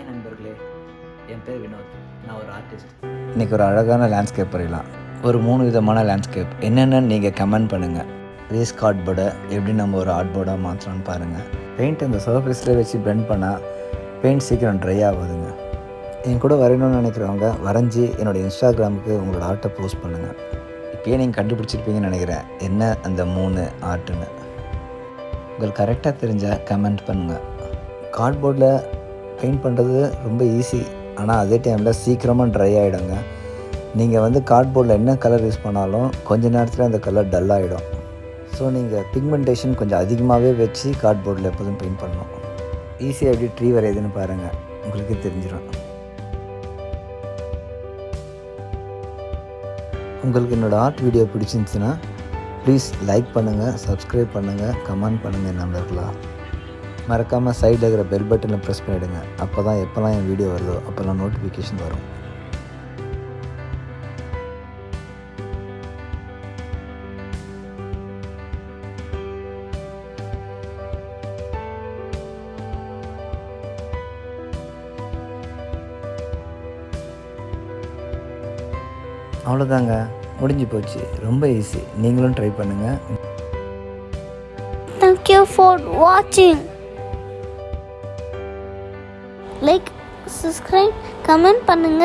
Hi நண்பர்களே, என் பேர் வினோத். நான் ஒரு ஆர்டிஸ்ட். இன்றைக்கி ஒரு அழகான லேண்ட்ஸ்கேப் வரையலாம். ஒரு 3 விதமான லேண்ட்ஸ்கேப் என்னென்னு நீங்கள் கமெண்ட் பண்ணுங்கள். வேஸ்ட் கார்ட்போர்டை எப்படி நம்ம ஒரு ஆர்ட்போர்டாக மாற்றலான்னு பாருங்கள். பெயிண்ட் இந்த சர்ஃபேஸில் வச்சு பெண்ட் பண்ணால் பெயிண்ட் சீக்கிரம் ட்ரை ஆகுதுங்க. என் கூட வரையணும்னு நினைக்கிறவங்க வரைஞ்சி என்னோடய இன்ஸ்டாகிராமுக்கு உங்களோட ஆர்ட்டை போஸ்ட் பண்ணுங்கள். இப்போயே நீங்கள் கண்டுபிடிச்சிருப்பீங்கன்னு நினைக்கிறேன் என்ன அந்த 3 ஆர்ட்டுன்னு. உங்களுக்கு கரெக்டாக தெரிஞ்சால் கமெண்ட் பண்ணுங்கள். கார்ட்போர்டில் பெயிண்ட் பண்ணுறது ரொம்ப ஈஸி, ஆனால் அதே டைமில் சீக்கிரமாக ட்ரை ஆகிடுங்க. நீங்கள் கார்ட்போர்டில் என்ன கலர் யூஸ் பண்ணாலும் கொஞ்ச நேரத்தில் அந்த கலர் டல் ஆகிடும். ஸோ நீங்கள் பிக்மெண்டேஷன் கொஞ்சம் அதிகமாகவே வச்சு கார்ட்போர்டில் எப்போதும் பெயிண்ட் பண்ணணும். ஈஸியாக எப்படி ட்ரீ வரையுதுன்னு பாருங்கள், உங்களுக்கே தெரிஞ்சிடும். உங்களுக்கு என்னோடய ஆர்ட் வீடியோ பிடிச்சிருந்துச்சுன்னா ப்ளீஸ் லைக் பண்ணுங்கள், சப்ஸ்கிரைப் பண்ணுங்கள், கமெண்ட் பண்ணுங்கள் நண்பர்களா. மறக்காமல் சைடில் இருக்கிற பெல் பட்டனை ப்ரெஸ் பண்ணிவிடுங்க. அப்போ தான் எப்போல்லாம் என் வீடியோ வருதோ அப்போல்லாம் நோட்டிஃபிகேஷன் வரும். அவ்வளோதாங்க, முடிஞ்சு போச்சு. ரொம்ப ஈஸி, நீங்களும் ட்ரை பண்ணுங்கள். Thank you for watching. Like, subscribe, comment பண்ணுங்க.